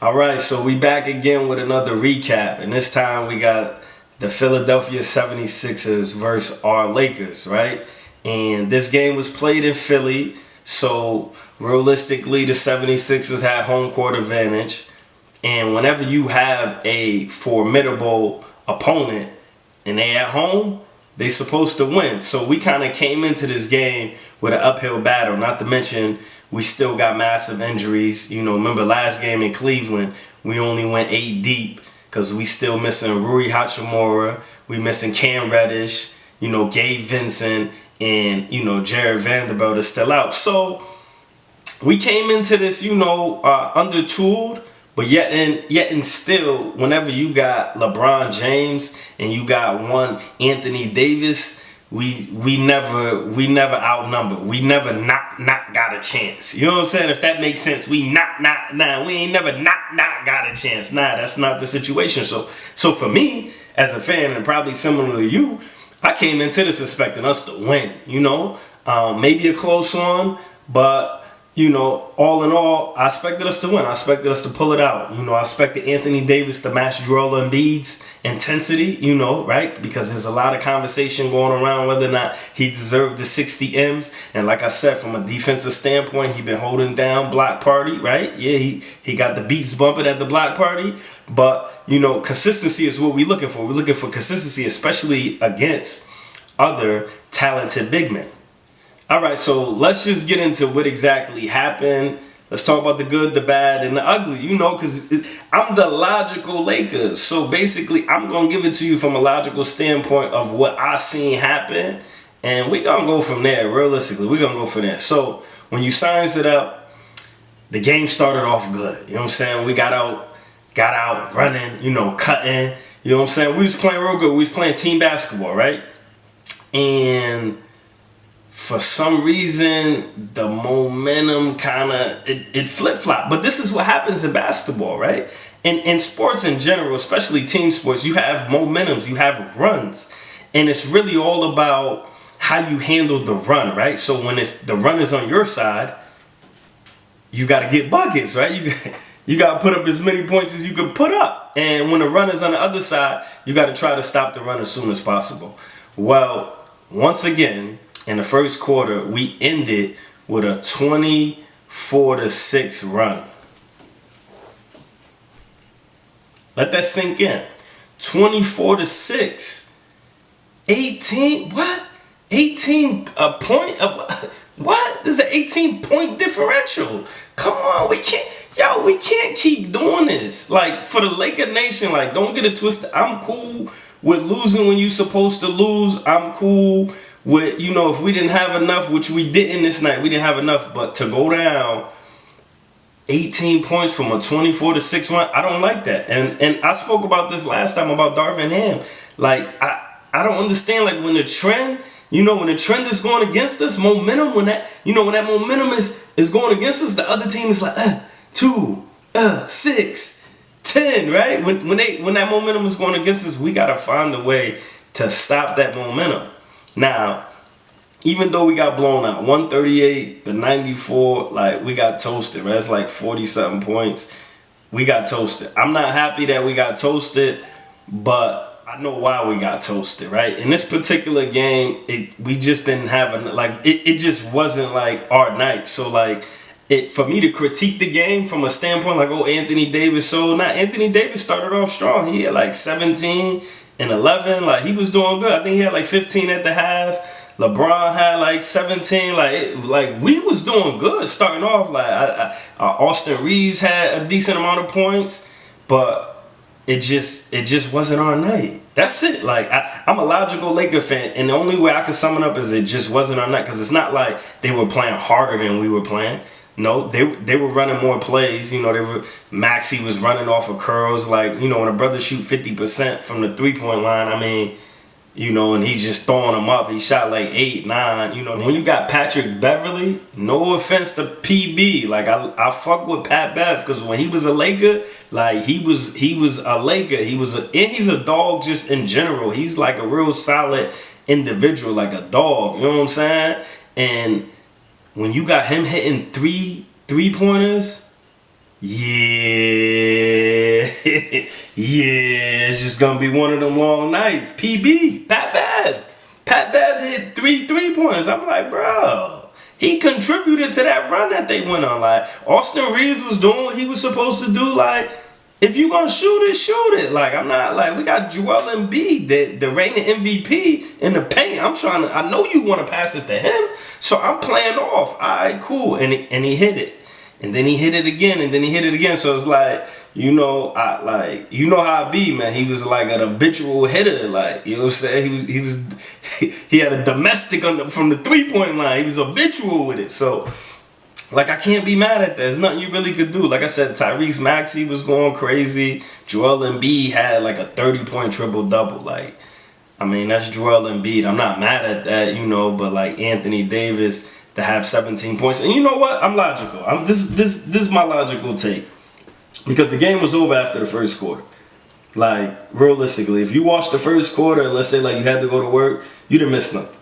All right, so we back again with another recap, and this time we got the Philadelphia 76ers versus our Lakers, right? And this game was played in Philly, so realistically the 76ers had home court advantage. And whenever you have a formidable opponent and they at home, they supposed to win. So we kind of came into this game with an uphill battle, not to mention we still got massive injuries. You know, remember last game in Cleveland, we only went 8 deep because we still missing Rui Hachimura. We missing Cam Reddish, Gabe Vincent, and, Jared Vanderbilt is still out. So we came into this, under-tooled, but yet and still, whenever you got LeBron James and you got one Anthony Davis, we never outnumbered. We never not got a chance. You know what I'm saying? If that makes sense, we ain't never not got a chance. Nah, that's not the situation. So for me, as a fan, and probably similar to you, I came into this expecting us to win. Maybe a close one, but all in all, I expected us to win. I expected us to pull it out. I expected Anthony Davis to match Joel Embiid's intensity, right? Because there's a lot of conversation going around whether or not he deserved the 60 M's. And like I said, from a defensive standpoint, he been holding down block party, right? Yeah, he got the beats bumping at the block party. But, consistency is what we're looking for. We're looking for consistency, especially against other talented big men. All right, so let's just get into what exactly happened. Let's talk about the good, the bad, and the ugly, because I'm the logical Lakers. So basically, I'm going to give it to you from a logical standpoint of what I seen happen. And we're going to go from there, realistically. We're going to go from there. So when you signs it up, the game started off good. You know what I'm saying? We got out running, cutting. You know what I'm saying? We was playing real good. We was playing team basketball, right? And for some reason, the momentum it flip-flopped. But this is what happens in basketball, right? In sports in general, especially team sports, you have momentums, you have runs. And it's really all about how you handle the run, right? So when the run is on your side, you got to get buckets, right? You got to put up as many points as you can put up. And when the run is on the other side, you got to try to stop the run as soon as possible. Well, once again, in the first quarter, we ended with a 24-6 run. Let that sink in. 24-6. 18, what? 18 a point? What? This is an 18-point differential. Come on, we can't keep doing this. Like, for the Laker Nation, don't get it twisted. I'm cool with losing when you're supposed to lose. I'm cool with, if we didn't have enough, which we didn't this night, we didn't have enough. But to go down 18 points from a 24-6 run, I don't like that. And I spoke about this last time about Darvin Ham. I don't understand, when the trend, when the trend is going against us, momentum, when that momentum is going against us, the other team is like, 2, 6, 10, right? When that momentum is going against us, we got to find a way to stop that momentum. Now, even though we got blown out, 138-94, we got toasted, right? It's 40-something points. We got toasted. I'm not happy that we got toasted, but I know why we got toasted, right? In this particular game, we just didn't have it just wasn't our night. So for me to critique the game from a standpoint Anthony Davis. So now Anthony Davis started off strong. He had 17 and 11. He was doing good. I think he had 15 at the half. LeBron had 17. We was doing good starting off. Austin Reeves had a decent amount of points, but it just wasn't our night. That's it. I'm a logical Laker fan, and the only way I could sum it up is it just wasn't our night. Because it's not like they were playing harder than we were playing. No, they were running more plays. Maxey was running off of curls. When a brother shoot 50% from the 3-point line, and he's just throwing them up. He shot 8, 9. When you got Patrick Beverly, no offense to PB, I fuck with Pat Bev because when he was a Laker, he was a Laker. He's a dog just in general. He's a real solid individual, a dog. You know what I'm saying? And when you got him hitting three-pointers, yeah, Yeah, it's just gonna be one of them long nights. PB, Pat Bev. Pat Bev hit 3 3-pointers. I'm like, bro, he contributed to that run that they went on. Like, Austin Reeves was doing what he was supposed to do. Like, if you gonna shoot it, shoot it. Like, I'm not like, we got Joel Embiid, the reigning MVP in the paint. I know you want to pass it to him, so I'm playing off. All right, cool. And he hit it. And then he hit it again, and then he hit it again. So it's like, you know how I be, man. He was like an habitual hitter, like, you know what I'm saying. He had a domestic from the 3-point line. He was habitual with it. So, like, I can't be mad at that. There's nothing you really could do. Like I said, Tyrese Maxey was going crazy. Joel Embiid had like a 30-point triple double. Like, I mean, that's Joel Embiid. I'm not mad at that, you know. But like Anthony Davis to have 17 points, and you know what? I'm logical. This is my logical take, because the game was over after the first quarter. Like, realistically, if you watched the first quarter and let's say like you had to go to work, you didn't miss nothing.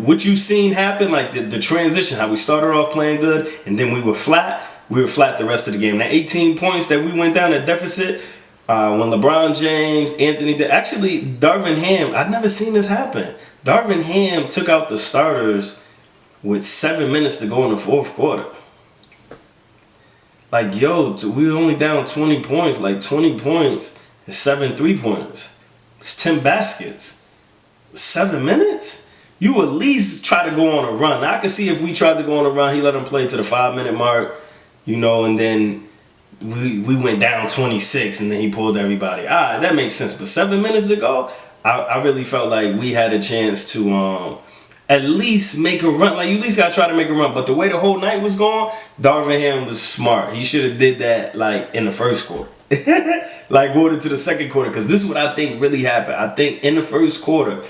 What you seen happen, like the transition, how we started off playing good and then we were flat the rest of the game. That 18 points that we went down at deficit, when LeBron James, actually Darvin Ham, I've never seen this happen. Darvin Ham took out the starters with 7 minutes to go in the fourth quarter. Like, yo, we were only down 20 points. Like, 20 points is 7 3-pointers. It's 10 baskets. 7 minutes? You at least try to go on a run. Now, I can see if we tried to go on a run, he let him play to the 5-minute mark, you know, and then we went down 26 and then he pulled everybody. That makes sense. But 7 minutes ago, I really felt like we had a chance to at least make a run. Like, you at least got to try to make a run. But the way the whole night was going, Darvin Ham was smart. He should have did that, like, in the first quarter. Like, going into the second quarter. Because this is what I think really happened. I think in the first quarter,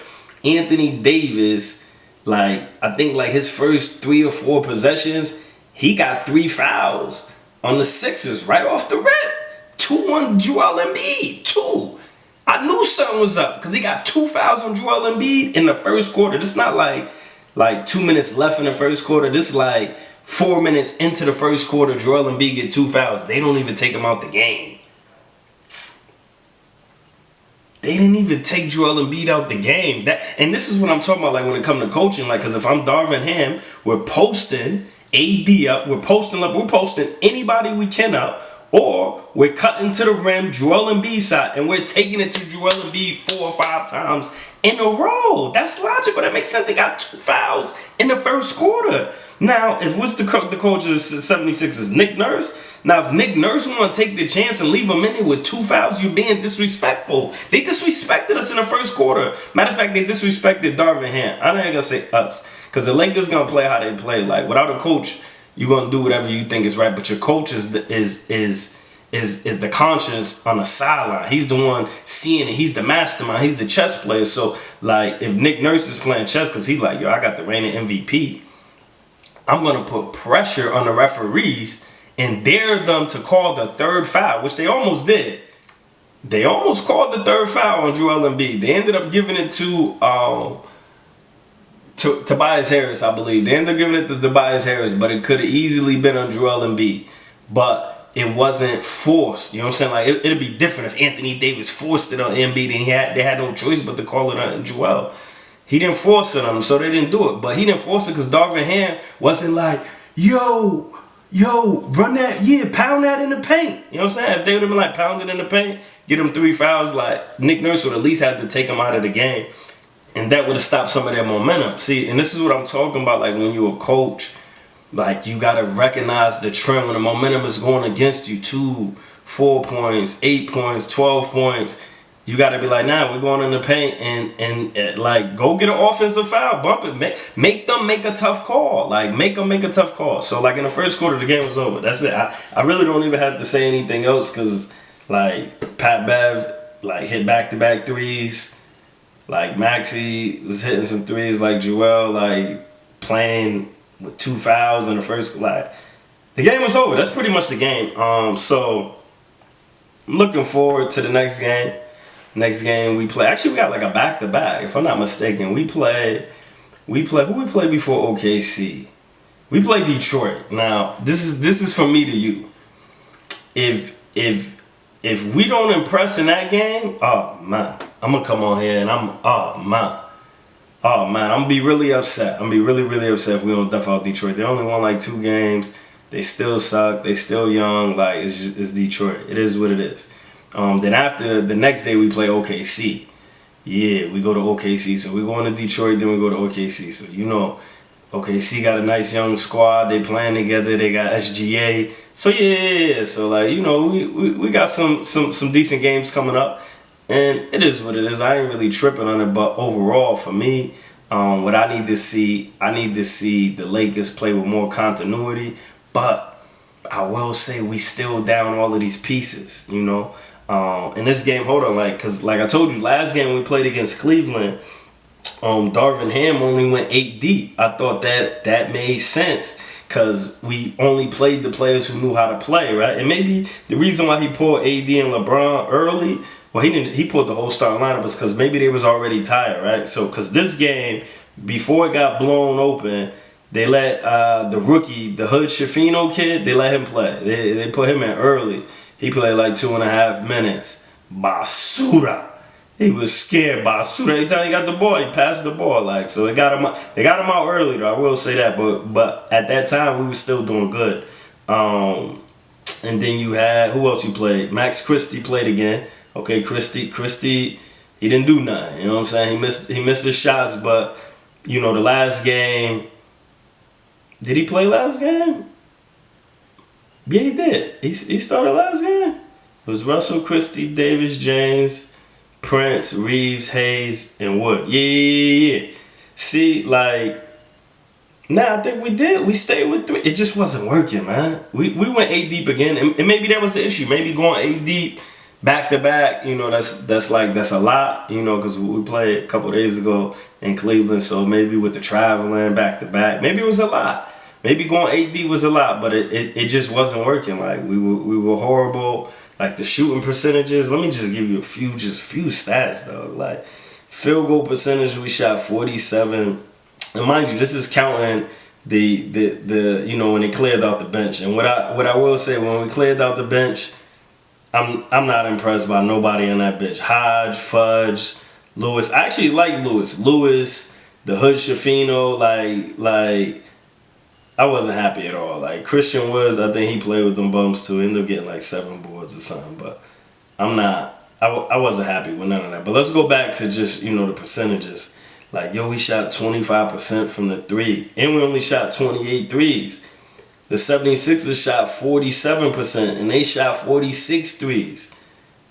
Anthony Davis, like, I think, like, his first 3 or 4 possessions, he got 3 fouls on the Sixers right off the rip. 2 on Joel Embiid. 2. I knew something was up because he got 2 fouls on Joel Embiid in the first quarter. This is not like 2 minutes left in the first quarter. This is like 4 minutes into the first quarter. Joel Embiid get 2 fouls. They don't even take him out the game. They didn't even take Joel Embiid out the game. And this is what I'm talking about, like, when it comes to coaching. Like, because if I'm Darvin Ham, we're posting AD up. We're posting anybody we can up. Or we're cutting to the rim, Joel Embiid side, and we're taking it to Joel Embiid 4 or 5 times in a row. That's logical. That makes sense. He got 2 fouls in the first quarter. Now, if what's the coach of the 76ers? Nick Nurse? Now, if Nick Nurse want to take the chance and leave him in there with 2 fouls, you're being disrespectful. They disrespected us in the first quarter. Matter of fact, they disrespected Darvin Ham. I ain't going to say us, because the Lakers going to play how they play. Like, without a coach, you're gonna do whatever you think is right, but your coach is the conscience on the sideline. He's the one seeing it. He's the mastermind. He's the chess player. So, like, if Nick Nurse is playing chess because he's like, yo, I got the reigning MVP, I'm gonna put pressure on the referees and dare them to call the 3rd foul, which they almost did. They almost called the 3rd foul on Joel Embiid. They ended up giving it to Tobias Harris, I believe. They ended up giving it to Tobias Harris, but it could have easily been on Joel Embiid. But it wasn't forced. You know what I'm saying? Like, it'd be different if Anthony Davis forced it on Embiid and they had no choice but to call it on Joel. He didn't force it on him, so they didn't do it. But he didn't force it because Darvin Ham wasn't like, yo, run that, pound that in the paint. You know what I'm saying? If they would have been like, pound it in the paint, get him 3 fouls, like, Nick Nurse would at least have to take him out of the game. And that would have stopped some of their momentum. See, and this is what I'm talking about. Like, when you're a coach, like, you got to recognize the trend when the momentum is going against you. 2, 4 points, 8 points, 12 points. You got to be like, nah, we're going in the paint and like, go get an offensive foul. Bump it. Make them make a tough call. Like, make them make a tough call. So, like, in the first quarter, the game was over. That's it. I really don't even have to say anything else because, like, Pat Bev, like, hit back-to-back threes. Like, Maxey was hitting some threes, like Joel, like, playing with 2 fouls in the first. Like, the game was over. That's pretty much the game. So I'm looking forward to the next game. Next game we play. Actually, we got like a back-to-back, if I'm not mistaken. Who we played before OKC? We played Detroit. Now, this is from me to you. If if we don't impress in that game, oh man, I'm gonna come on here and oh man, I'm gonna be really upset. I'm gonna be really, really upset if we don't duff out Detroit. They only won like 2 games. They still suck. They still young. Like it's Detroit. It is what it is. Then after the next day we play OKC. Yeah, we go to OKC. So we go into Detroit, then we go to OKC. So you know, OKC got a nice young squad. They playing together. They got SGA. So yeah. So like, you know, we got some decent games coming up, and it is what it is. I ain't really tripping on it, but overall for me, what I need to see the Lakers play with more continuity. But I will say we still down all of these pieces, you know. In this game, hold on, cause like I told you, last game we played against Cleveland, Darvin Ham only went 8 deep. I thought that made sense. Because we only played the players who knew how to play, right? And maybe the reason why he pulled AD and LeBron early, well, he pulled the whole starting lineup was because maybe they was already tired, right? So, because this game, before it got blown open, they let the rookie, the Hood Shafino kid, they let him play. They put him in early. He played like 2.5 minutes. Basura. He was scared by Suda. Every time he got the ball, he passed the ball. Like, so they got him out early though. I will say that. But at that time we were still doing good. And then you had, who else you played? Max Christie played again. Okay, Christie, he didn't do nothing. You know what I'm saying? He missed his shots, but you know, the last game, did he play last game? Yeah, he did. He started last game. It was Russell, Christie, Davis, James, Prince, Reeves, Hayes, and Wood. Yeah. See, like, I think we did. We stayed with 3. It just wasn't working, man. We went 8 deep again, and maybe that was the issue. Maybe going 8 deep back to back, you know, that's a lot, you know, because we played a couple days ago in Cleveland, so maybe with the traveling back to back, maybe it was a lot. Maybe going 8 deep was a lot, but it just wasn't working. Like we were horrible. Like the shooting percentages, let me just give you a few stats though. Like field goal percentage, we shot 47. And mind you, this is counting the you know, when they cleared out the bench. And what I will say, when we cleared out the bench, I'm not impressed by nobody on that bench. Hodge, Fudge, Lewis. I actually like Lewis. Lewis, the Hood Shafino, like I wasn't happy at all. Like Christian Woods, I think he played with them bums too. Ended up getting like 7 boards or something. But I wasn't happy with none of that. But let's go back to just, you know, the percentages. Like, yo, we shot 25% from the 3. And we only shot 28 threes. The 76ers shot 47%. And they shot 46 threes.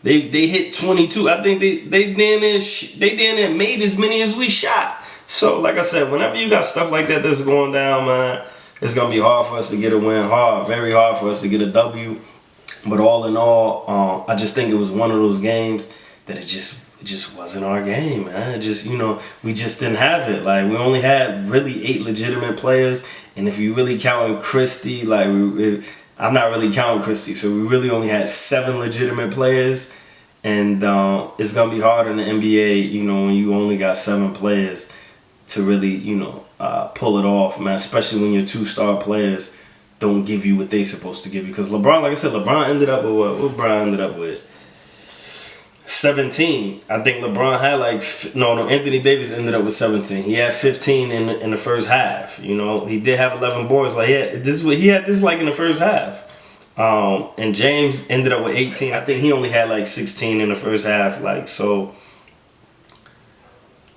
They hit 22. I think they damn near made as many as we shot. So, like I said, whenever you got stuff like that that's going down, man, it's going to be hard for us to get a win. Very hard for us to get a W. But all in all, I just think it was one of those games that it just wasn't our game, man. It just, you know, we just didn't have it. Like, we only had really 8 legitimate players. And if you really counting Christie, like, I'm not really counting Christie. So we really only had 7 legitimate players. And it's going to be hard in the NBA, you know, when you only got 7 players to really, you know, pull it off, man. Especially when your 2-star players don't give you what they supposed to give you. Because LeBron, like I said, LeBron ended up with what? What LeBron ended up with? 17. I think LeBron had like, no, Anthony Davis ended up with 17. He had 15 in the first half. You know, he did have 11 boards. Like, he had this like in the first half. And James ended up with 18. I think he only had like 16 in the first half. Like, so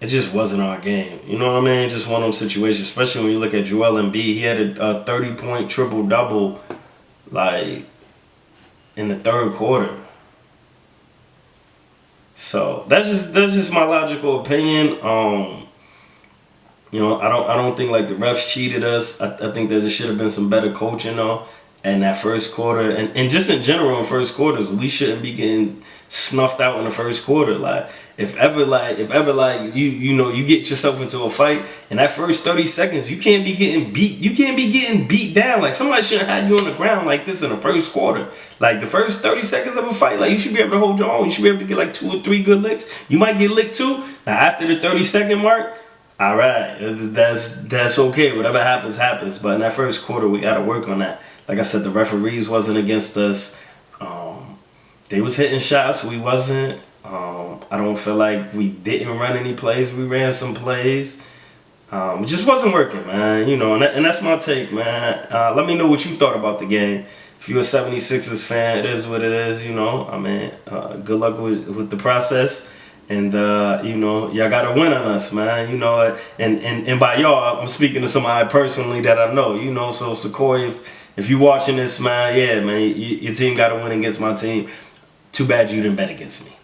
it just wasn't our game. You know what I mean? Just one of those situations, especially when you look at Joel Embiid. He had a 30-point triple-double, like, in the third quarter. So that's just my logical opinion. You know, I don't think like the refs cheated us. I think there should have been some better coaching though in that first quarter, and just in general in first quarters we shouldn't be getting snuffed out in the first quarter. Like if ever you know you get yourself into a fight in that first 30 seconds, you can't be getting beat down. Like somebody should have had you on the ground like this in the first quarter. Like the first 30 seconds of a fight, like you should be able to hold your own. You should be able to get like 2 or 3 good licks. You might get licked too. Now after the 30-second mark, all right, that's okay. Whatever happens, happens. But in that first quarter, we got to work on that. Like I said, the referees wasn't against us. they was hitting shots, we wasn't. I don't feel like we didn't run any plays. We ran some plays. It just wasn't working, man. You know, and that's my take, man. Let me know what you thought about the game. If you're a 76ers fan, it is what it is, you know. I mean, good luck with the process. And, you know, y'all got to win on us, man. You know, and by y'all, I'm speaking to somebody personally that I know, you know. So, Sequoia, if you watching this, man, yeah, man, your team got to win against my team. Too bad you didn't bet against me.